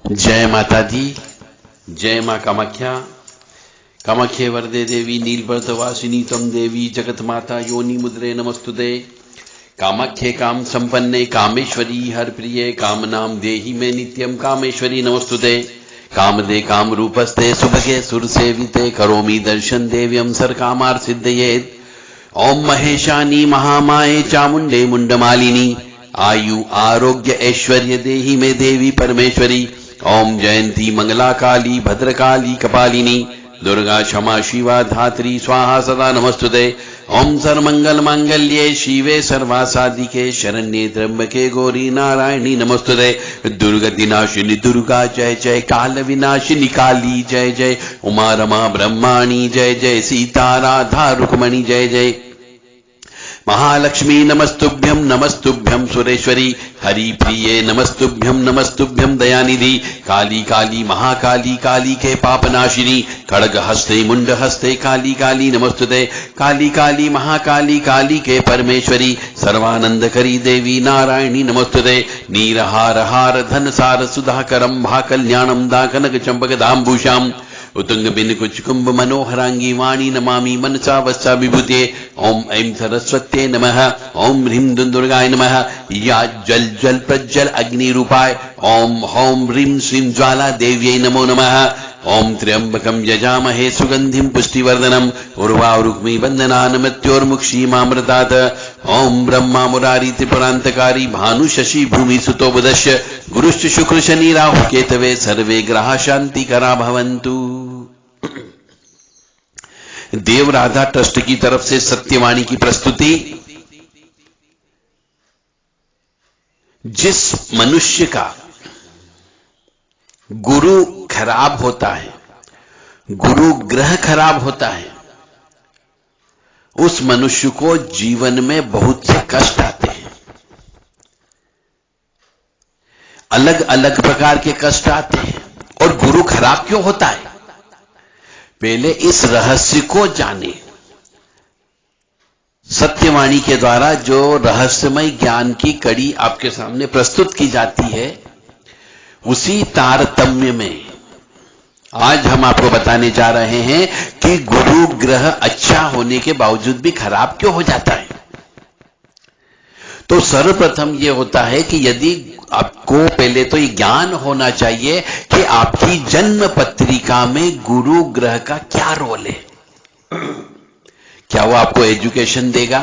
जय माता दी, जय मां कामाख्या। कामाख्ये वरदे देवी नीलपर्वतवासिनी त्वं देवी जगत माता योनि मुद्रे नमस्तुते। कामाख्ये काम संपन्ने कामेश्वरी हर प्रिये कामनां देहि मे नित्यं कामेश्वरी नमस्तुते। कामदे काम रूपस्ते सुभगे सुर सेविते करोमि दर्शन देव्यं सर्वकामार्थ सिद्धयेत्। ओम महेशानी महामाये चामुंडे मुंडमालिनी आयु आरोग्य ऐश्वर्य देहि मे देवी परमेश्वरी। ओम जयंती मंगला काली भद्रकाली कपालिनी दुर्गा क्षमा शिवा धात्री स्वाहा सदा नमस्तुते। ओम सर्वमंगल मांगल्ये शिवे सर्वासाधिके शरण्ये त्र्यंबके गौरी नारायणी नमस्तुते। दुर्गति नाशिनी दुर्गा जय जय, काल विनाशिनी काली जय जय, उमा रमा ब्रह्माणी जय जय, सीता राधा रुक्मणी जय जय। महालक्ष्मी नमस्तुभ्यं सुरेश्वरी, हरि प्रिये नमस्तुभ्यं दयानिधि। काली काली महाकाली काली के पापनाशिनी, खड्ग हस्ते मुंड हस्ते काली काली नमस्तुते। काली काली महाकाली काली के परमेश्वरी, सर्वानंद करी देवी नारायणी नमस्तुते। नीरहार हार धन सार सुधाकरम भा कल्याणम दा कनक चंपक दाम्बूषाम उतुंग बिन कुछ कुंभ मनोहरांगी वाणी नमामि मनसा वस्सा विभूते। ओम ऐं सरस्वत्ये नमः, ओम ह्रीं दुर्गाय नमः। या जल जल प्रज्वल अग्नि रूपाय ओम हौं ह्रीं श्रीं ज्वाला देव्यै नमो नमः। ओम त्र्यंबकं यजामहे सुगंधिं पुष्टिवर्धनम् उर्वारुक्मी बंधनान् मृत्योर्मुक्षीमामृतात्। ओम ब्रह्मा मुरारी त्रिपुरांतकारी भानु शशि भूमि सुतो बुधश्च गुरुश्च शुक्र शनि राहु केतवे सर्वे ग्रहा शांतिकरा भवन्तु। देव राधा ट्रस्ट की तरफ से सत्यवाणी की प्रस्तुति। जिस मनुष्य का गुरु खराब होता है, गुरु ग्रह खराब होता है, उस मनुष्य को जीवन में बहुत से कष्ट आते हैं। अलग अलग प्रकार के कष्ट आते हैं। और गुरु खराब क्यों होता है, पहले इस रहस्य को जाने। सत्यवाणी के द्वारा जो रहस्यमय ज्ञान की कड़ी आपके सामने प्रस्तुत की जाती है, उसी तारतम्य में आज हम आपको बताने जा रहे हैं कि गुरु ग्रह अच्छा होने के बावजूद भी खराब क्यों हो जाता है। तो सर्वप्रथम यह होता है कि यदि आपको पहले तो ये ज्ञान होना चाहिए कि आपकी जन्म पत्रिका में गुरु ग्रह का क्या रोल है। क्या वो आपको एजुकेशन देगा?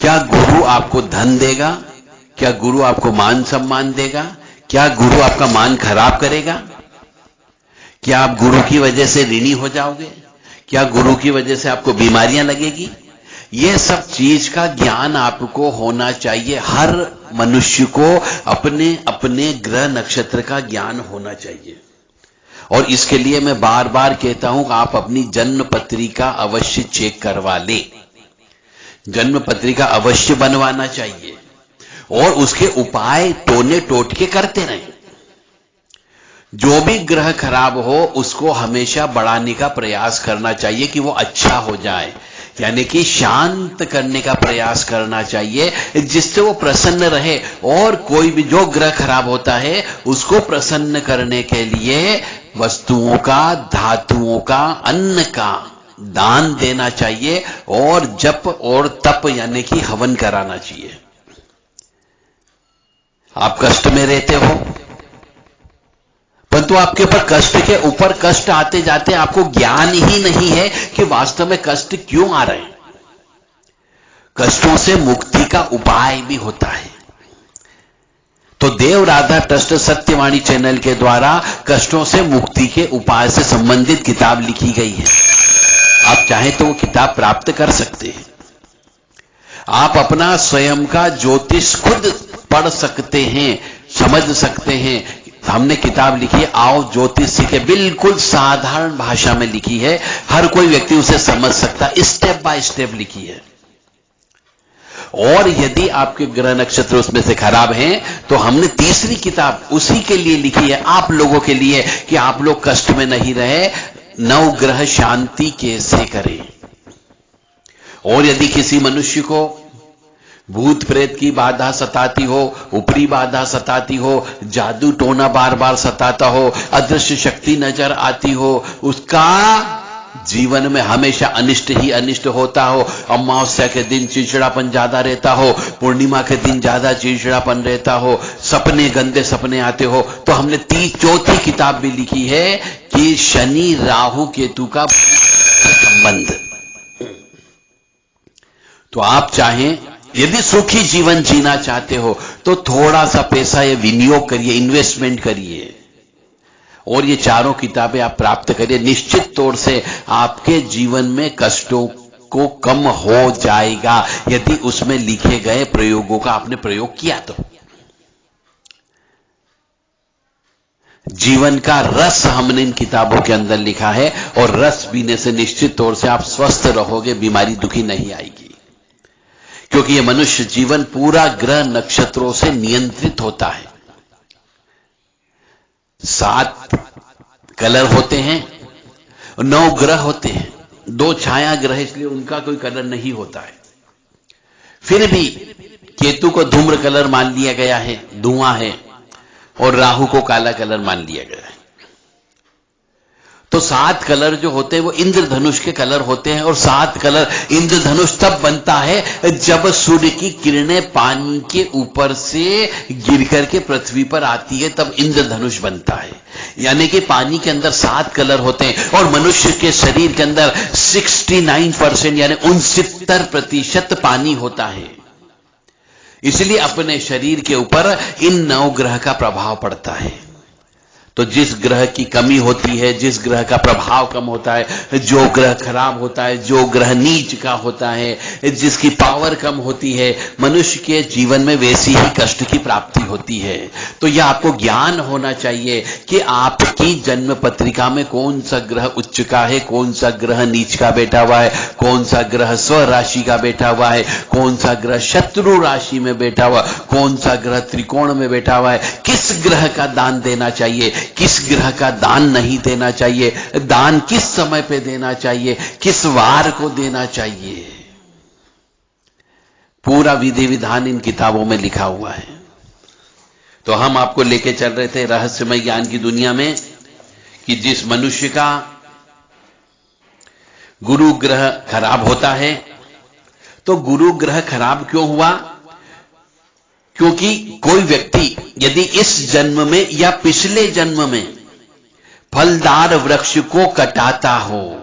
क्या गुरु आपको धन देगा? क्या गुरु आपको मान सम्मान देगा? क्या गुरु आपका मान खराब करेगा? क्या आप गुरु की वजह से ऋणी हो जाओगे? क्या गुरु की वजह से आपको बीमारियां लगेगी? यह सब चीज का ज्ञान आपको होना चाहिए। हर मनुष्य को अपने अपने ग्रह नक्षत्र का ज्ञान होना चाहिए। और इसके लिए मैं बार बार कहता हूं कि आप अपनी जन्म पत्रिका अवश्य चेक करवा लें। जन्म पत्रिका अवश्य बनवाना चाहिए और उसके उपाय टोने टोटके करते रहें। जो भी ग्रह खराब हो उसको हमेशा बढ़ाने का प्रयास करना चाहिए कि वो अच्छा हो जाए, यानी कि शांत करने का प्रयास करना चाहिए जिससे वो प्रसन्न रहे। और कोई भी जो ग्रह खराब होता है उसको प्रसन्न करने के लिए वस्तुओं का, धातुओं का, अन्न का दान देना चाहिए और जप और तप यानी कि हवन कराना चाहिए। आप कष्ट में रहते हो परंतु आपके ऊपर कष्ट के ऊपर कष्ट आते जाते आपको ज्ञान ही नहीं है कि वास्तव में कष्ट क्यों आ रहे हैं। कष्टों से मुक्ति का उपाय भी होता है। तो देव राधा ट्रस्ट सत्यवाणी चैनल के द्वारा कष्टों से मुक्ति के उपाय से संबंधित किताब लिखी गई है। आप चाहें तो वो किताब प्राप्त कर सकते हैं। आप अपना स्वयं का ज्योतिष खुद पढ़ सकते हैं, समझ सकते हैं। हमने किताब लिखी है आओ ज्योतिष सीखे, बिल्कुल साधारण भाषा में लिखी है, हर कोई व्यक्ति उसे समझ सकता है, स्टेप बाय स्टेप लिखी है। और यदि आपके ग्रह नक्षत्र उसमें से खराब हैं तो हमने तीसरी किताब उसी के लिए लिखी है, आप लोगों के लिए, कि आप लोग कष्ट में नहीं रहे, नवग्रह शांति कैसे करें। और यदि किसी मनुष्य को भूत प्रेत की बाधा सताती हो, ऊपरी बाधा सताती हो, जादू टोना बार बार सताता हो, अदृश्य शक्ति नजर आती हो, उसका जीवन में हमेशा अनिष्ट ही अनिष्ट होता हो, अमावस्या के दिन चिड़चिड़ापन ज्यादा रहता हो, पूर्णिमा के दिन ज्यादा चिड़चिड़ापन रहता हो, सपने गंदे सपने आते हो, तो हमने चौथी किताब भी लिखी है कि शनि राहु केतु का संबंध। तो आप चाहें यदि सुखी जीवन जीना चाहते हो तो थोड़ा सा पैसा ये विनियोग करिए, इन्वेस्टमेंट करिए और ये चारों किताबें आप प्राप्त करिए। निश्चित तौर से आपके जीवन में कष्टों को कम हो जाएगा यदि उसमें लिखे गए प्रयोगों का आपने प्रयोग किया तो। जीवन का रस हमने इन किताबों के अंदर लिखा है और रस पीने से निश्चित तौर से आप स्वस्थ रहोगे, बीमारी दुखी नहीं आएगी, क्योंकि यह मनुष्य जीवन पूरा ग्रह नक्षत्रों से नियंत्रित होता है। 7 कलर होते हैं, 9 ग्रह होते हैं, 2 छाया ग्रह, इसलिए उनका कोई कलर नहीं होता है। फिर भी केतु को धूम्र कलर मान लिया गया है, धुआं है, और राहु को काला कलर मान लिया गया है। तो 7 कलर जो होते हैं वो इंद्रधनुष के कलर होते हैं, और 7 कलर इंद्रधनुष तब बनता है जब सूर्य की किरणें पानी के ऊपर से गिर करके पृथ्वी पर आती है, तब इंद्रधनुष बनता है। यानी कि पानी के अंदर 7 कलर होते हैं और मनुष्य के शरीर के अंदर 69% यानी 69% पानी होता है। इसलिए अपने शरीर के ऊपर इन 9 ग्रह का प्रभाव पड़ता है। तो जिस ग्रह की कमी होती है, जिस ग्रह का प्रभाव कम होता है, जो ग्रह खराब होता है, जो ग्रह नीच का होता है, जिसकी पावर कम होती है, मनुष्य के जीवन में वैसी ही कष्ट की प्राप्ति होती है। तो यह आपको ज्ञान होना चाहिए कि आपकी जन्म पत्रिका में कौन सा ग्रह उच्च का है, कौन सा ग्रह नीच का बैठा हुआ है, कौन सा ग्रह स्व राशि का बैठा हुआ है, कौन सा ग्रह शत्रु राशि में बैठा हुआ, कौन सा ग्रह त्रिकोण में बैठा हुआ है, किस ग्रह का दान देना चाहिए, किस ग्रह का दान नहीं देना चाहिए, दान किस समय पे देना चाहिए, किस वार को देना चाहिए, पूरा विधि विधान इन किताबों में लिखा हुआ है। तो हम आपको लेके चल रहे थे रहस्यमय ज्ञान की दुनिया में कि जिस मनुष्य का गुरु ग्रह खराब होता है, तो गुरु ग्रह खराब क्यों हुआ? क्योंकि कोई व्यक्ति यदि इस जन्म में या पिछले जन्म में फलदार वृक्ष को कटाता हो,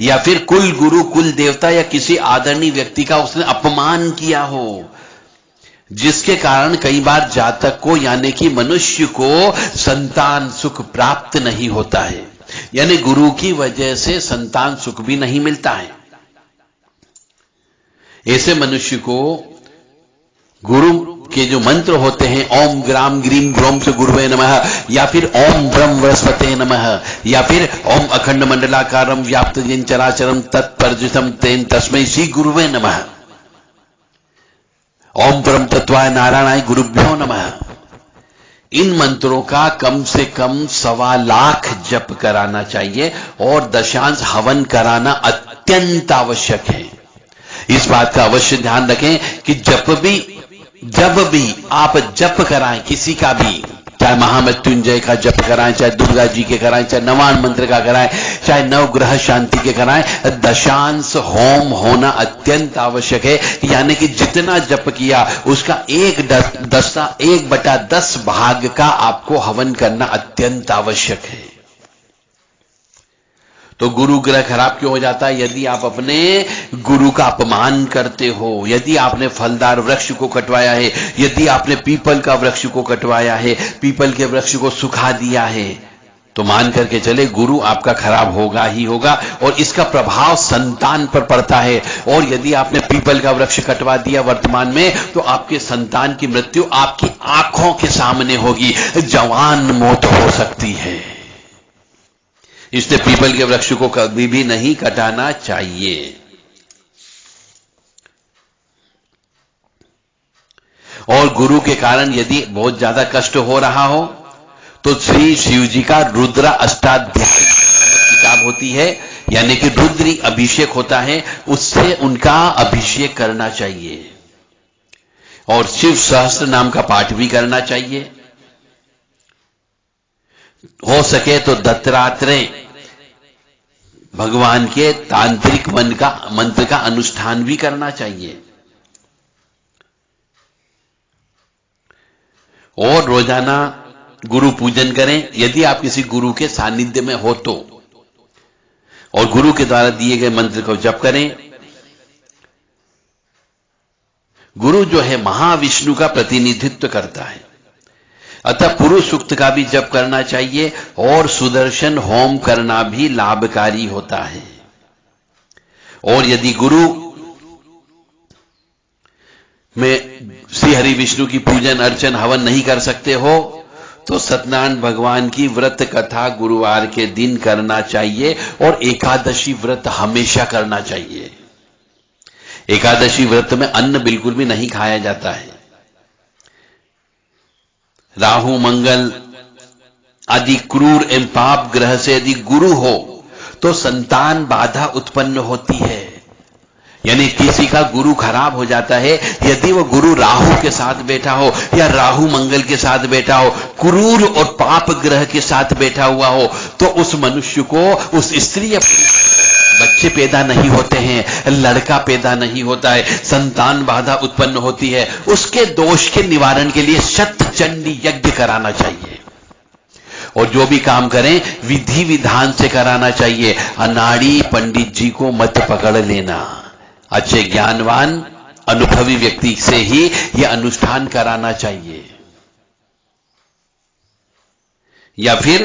या फिर कुल गुरु, कुल देवता या किसी आदरणीय व्यक्ति का उसने अपमान किया हो, जिसके कारण कई बार जातक को यानी कि मनुष्य को संतान सुख प्राप्त नहीं होता है, यानी गुरु की वजह से संतान सुख भी नहीं मिलता है। ऐसे मनुष्य को गुरु के जो मंत्र होते हैं, ओम ग्राम ग्रीम ग्रोम से गुरुवे नमः, या फिर ओम ब्रह्म बृहस्पते नमः, या फिर ओम अखंड मंडलाकारम व्याप्त येन चराचरम तत्परजितम तेन तस्मै श्री गुरुवे नमः, ओम परम तत्वाय नारायणाय गुरुभ्यो नमः। इन मंत्रों का कम से कम 1.25 लाख जप कराना चाहिए और दशांश हवन कराना अत्यंत आवश्यक है। इस बात का अवश्य ध्यान रखें कि जब भी आप जप कराएं किसी का भी, चाहे महामृत्युंजय का जप कराएं, चाहे दुर्गा जी के कराएं, चाहे नवान मंत्र का कराएं, चाहे नवग्रह शांति के कराएं, दशांश होम होना अत्यंत आवश्यक है। यानी कि जितना जप किया उसका 1/10 भाग का आपको हवन करना अत्यंत आवश्यक है। तो गुरु ग्रह खराब क्यों हो जाता है? यदि आप अपने गुरु का अपमान करते हो, यदि आपने फलदार वृक्ष को कटवाया है, यदि आपने पीपल का वृक्ष को कटवाया है, पीपल के वृक्ष को सुखा दिया है, तो मान करके चले गुरु आपका खराब होगा ही होगा और इसका प्रभाव संतान पर पड़ता है। और यदि आपने पीपल का वृक्ष कटवा दिया वर्तमान में, तो आपके संतान की मृत्यु आपकी आंखों के सामने होगी, जवान मौत हो सकती है। इसलिए पीपल के वृक्ष को कभी भी नहीं कटाना चाहिए। और गुरु के कारण यदि बहुत ज्यादा कष्ट हो रहा हो तो श्री शिव जी का रुद्र अष्टाध्याय किताब होती है, यानी कि रुद्री अभिषेक होता है, उससे उनका अभिषेक करना चाहिए। और शिव सहस्त्र नाम का पाठ भी करना चाहिए। हो सके तो दत्तात्रेय भगवान के तांत्रिक मंत्र का अनुष्ठान भी करना चाहिए। और रोजाना गुरु पूजन करें यदि आप किसी गुरु के सानिध्य में हो तो, और गुरु के द्वारा दिए गए मंत्र को जप करें। गुरु जो है महाविष्णु का प्रतिनिधित्व करता है, अतः पुरुष सूक्त का भी जप करना चाहिए और सुदर्शन होम करना भी लाभकारी होता है। और यदि गुरु में श्री हरि विष्णु की पूजन अर्चन हवन नहीं कर सकते हो तो सत्यनारायण भगवान की व्रत कथा गुरुवार के दिन करना चाहिए और एकादशी व्रत हमेशा करना चाहिए। एकादशी व्रत में अन्न बिल्कुल भी नहीं खाया जाता है। राहु मंगल आदि क्रूर एवं पाप ग्रह से यदि गुरु हो तो संतान बाधा उत्पन्न होती है, यानी किसी का गुरु खराब हो जाता है यदि वो गुरु राहु के साथ बैठा हो या राहु मंगल के साथ बैठा हो, क्रूर और पाप ग्रह के साथ बैठा हुआ हो, तो उस मनुष्य को, उस स्त्री बच्चे पैदा नहीं होते हैं, लड़का पैदा नहीं होता है, संतान बाधा उत्पन्न होती है। उसके दोष के निवारण के लिए शतचंडी यज्ञ कराना चाहिए और जो भी काम करें विधि विधान से कराना चाहिए। अनाड़ी पंडित जी को मत पकड़ लेना, अच्छे ज्ञानवान अनुभवी व्यक्ति से ही यह अनुष्ठान कराना चाहिए। या फिर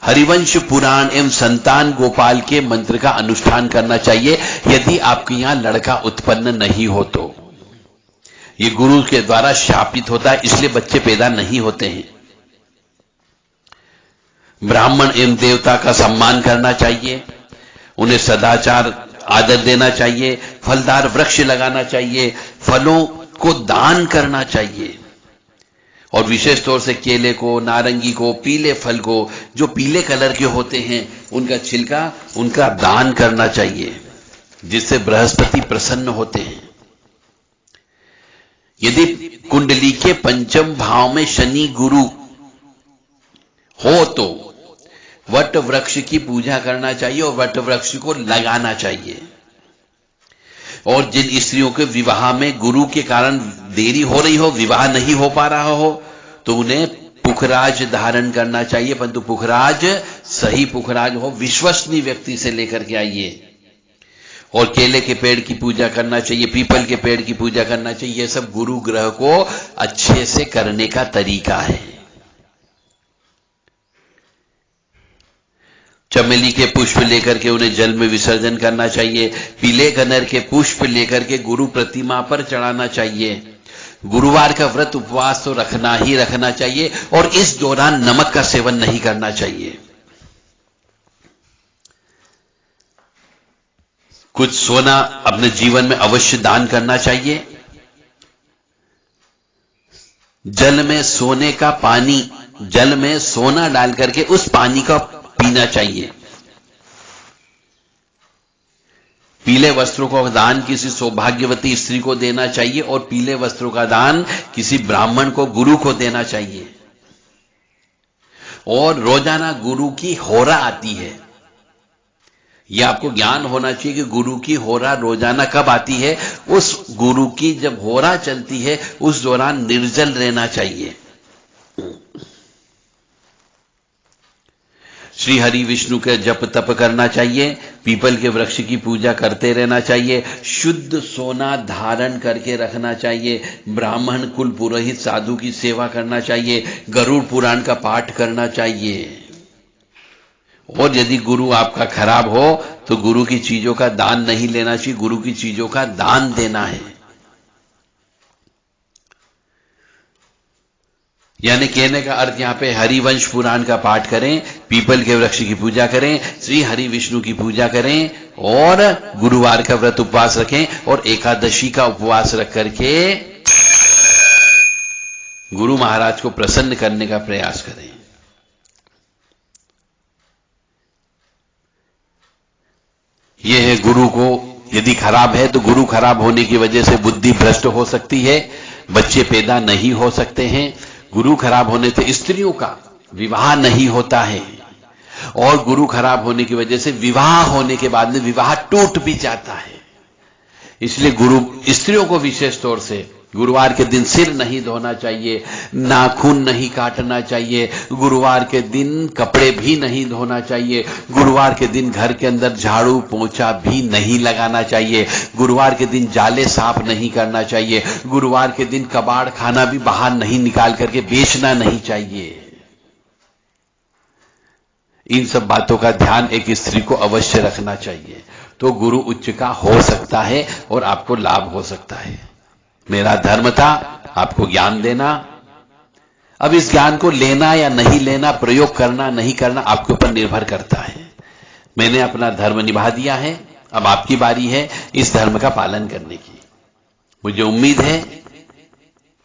हरिवंश पुराण एवं संतान गोपाल के मंत्र का अनुष्ठान करना चाहिए यदि आपके यहां लड़का उत्पन्न नहीं हो तो। यह गुरु के द्वारा शापित होता है, इसलिए बच्चे पैदा नहीं होते हैं। ब्राह्मण एवं देवता का सम्मान करना चाहिए, उन्हें सदाचार आदर देना चाहिए, फलदार वृक्ष लगाना चाहिए, फलों को दान करना चाहिए और विशेष तौर से केले को, नारंगी को, पीले फल को, जो पीले कलर के होते हैं उनका छिलका, उनका दान करना चाहिए, जिससे बृहस्पति प्रसन्न होते हैं। यदि कुंडली के पंचम भाव में शनि गुरु हो तो वट वृक्ष की पूजा करना चाहिए और वट वृक्ष को लगाना चाहिए। और जिन स्त्रियों के विवाह में गुरु के कारण देरी हो रही हो, विवाह नहीं हो पा रहा हो, तो उन्हें पुखराज धारण करना चाहिए, परंतु पुखराज सही पुखराज हो, विश्वसनीय व्यक्ति से लेकर के आइए। और केले के पेड़ की पूजा करना चाहिए, पीपल के पेड़ की पूजा करना चाहिए। यह सब गुरु ग्रह को अच्छे से करने का तरीका है। चमेली के पुष्प लेकर के उन्हें जल में विसर्जन करना चाहिए। पीले कलर के पुष्प लेकर के गुरु प्रतिमा पर चढ़ाना चाहिए। गुरुवार का व्रत उपवास तो रखना ही रखना चाहिए और इस दौरान नमक का सेवन नहीं करना चाहिए। कुछ सोना अपने जीवन में अवश्य दान करना चाहिए। जल में सोने का पानी, जल में सोना डाल करके उस पानी का पीना चाहिए। पीले वस्त्रों का दान किसी सौभाग्यवती स्त्री को देना चाहिए और पीले वस्त्रों का दान किसी ब्राह्मण को, गुरु को देना चाहिए। और रोजाना गुरु की होरा आती है, यह आपको ज्ञान होना चाहिए कि गुरु की होरा रोजाना कब आती है। उस गुरु की जब होरा चलती है उस दौरान निर्जल रहना चाहिए। श्री हरि विष्णु के जप तप करना चाहिए, पीपल के वृक्ष की पूजा करते रहना चाहिए, शुद्ध सोना धारण करके रखना चाहिए, ब्राह्मण कुल पुरोहित साधु की सेवा करना चाहिए, गरुड़ पुराण का पाठ करना चाहिए। और यदि गुरु आपका खराब हो तो गुरु की चीजों का दान नहीं लेना चाहिए, गुरु की चीजों का दान देना है। यानी कहने का अर्थ यहां पे हरिवंश पुराण का पाठ करें, पीपल के वृक्ष की पूजा करें, श्री हरि विष्णु की पूजा करें और गुरुवार का व्रत उपवास रखें और एकादशी का उपवास रख करके गुरु महाराज को प्रसन्न करने का प्रयास करें। यह है गुरु को यदि खराब है तो गुरु खराब होने की वजह से बुद्धि भ्रष्ट हो सकती है, बच्चे पैदा नहीं हो सकते हैं। गुरु खराब होने से स्त्रियों का विवाह नहीं होता है, और गुरु खराब होने की वजह से विवाह होने के बाद में विवाह टूट भी जाता है। इसलिए गुरु स्त्रियों को विशेष तौर से गुरुवार के दिन सिर नहीं धोना चाहिए, नाखून नहीं काटना चाहिए, गुरुवार के दिन कपड़े भी नहीं धोना चाहिए, गुरुवार के दिन घर के अंदर झाड़ू पोंछा भी नहीं लगाना चाहिए, गुरुवार के दिन जाले साफ नहीं करना चाहिए, गुरुवार के दिन कबाड़ खाना भी बाहर नहीं निकाल करके बेचना नहीं चाहिए। इन सब बातों का ध्यान एक स्त्री को अवश्य रखना चाहिए, तो गुरु उच्च का हो सकता है और आपको लाभ हो सकता है। मेरा धर्म था आपको ज्ञान देना। अब इस ज्ञान को लेना या नहीं लेना, प्रयोग करना नहीं करना आपके ऊपर निर्भर करता है। मैंने अपना धर्म निभा दिया है, अब आपकी बारी है इस धर्म का पालन करने की। मुझे उम्मीद है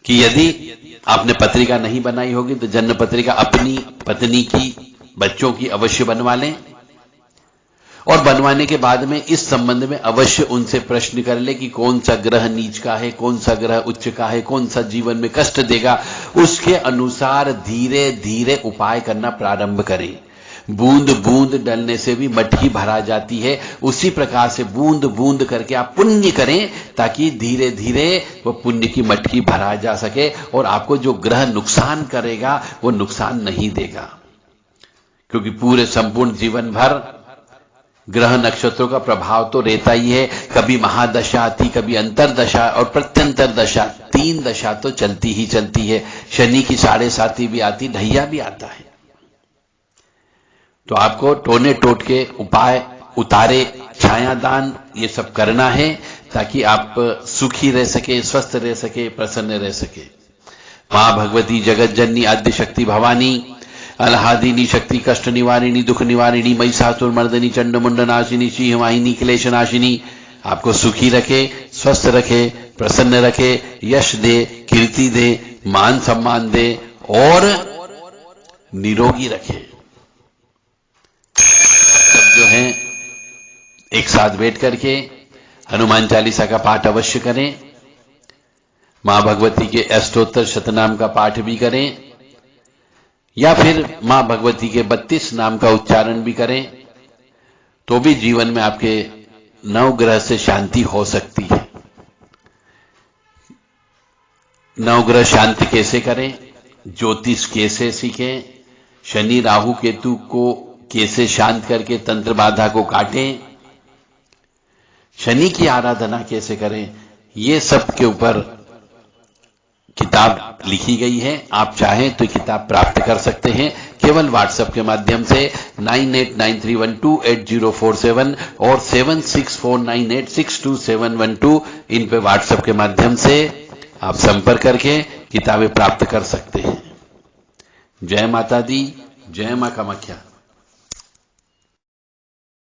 कि यदि आपने पत्रिका नहीं बनाई होगी तो जन्म पत्रिका अपनी पत्नी की, बच्चों की अवश्य बनवा लें, और बनवाने के बाद में इस संबंध में अवश्य उनसे प्रश्न कर ले कि कौन सा ग्रह नीच का है, कौन सा ग्रह उच्च का है, कौन सा जीवन में कष्ट देगा, उसके अनुसार धीरे धीरे उपाय करना प्रारंभ करें। बूंद बूंद डलने से भी मटकी भरा जाती है, उसी प्रकार से बूंद बूंद करके आप पुण्य करें ताकि धीरे धीरे वो पुण्य की मटकी भरा जा सके और आपको जो ग्रह नुकसान करेगा वो नुकसान नहीं देगा। क्योंकि पूरे संपूर्ण जीवन भर ग्रह नक्षत्रों का प्रभाव तो रहता ही है। कभी महादशा आती, कभी अंतरदशा और प्रत्यंतर दशा, 3 दशा तो चलती ही चलती है। शनि की 7.5 भी आती, ढैया भी आता है। तो आपको टोने टोटके उपाय, उतारे, छायादान ये सब करना है ताकि आप सुखी रह सके, स्वस्थ रह सके, प्रसन्न रह सके। मां भगवती जगत जननी आद्य शक्ति भवानी अलहादिनी शक्ति कष्ट निवारिणी दुख निवारिणी महिषासुर मर्दनी चंड मुंड नाशिनी सिंहवाहिनी क्लेश नाशिनी आपको सुखी रखे, स्वस्थ रखे, प्रसन्न रखे, यश दे, कीर्ति दे, मान सम्मान दे और निरोगी रखे। सब जो हैं एक साथ बैठ करके हनुमान चालीसा का पाठ अवश्य करें, मां भगवती के अष्टोत्तर शतनाम का पाठ भी करें, या फिर मां भगवती के 32 नाम का उच्चारण भी करें, तो भी जीवन में आपके नवग्रह से शांति हो सकती है। नवग्रह शांति कैसे करें, ज्योतिष कैसे सीखें, शनि राहु केतु को कैसे शांत करके तंत्र बाधा को काटें, शनि की आराधना कैसे करें, ये सब के ऊपर किताब लिखी गई है। आप चाहें तो किताब प्राप्त कर सकते हैं केवल व्हाट्सएप के माध्यम से 9893128047 और 7649862712 इन पे व्हाट्सएप के माध्यम से आप संपर्क करके किताबें प्राप्त कर सकते हैं। जय माता दी, जय मां कामाख्या।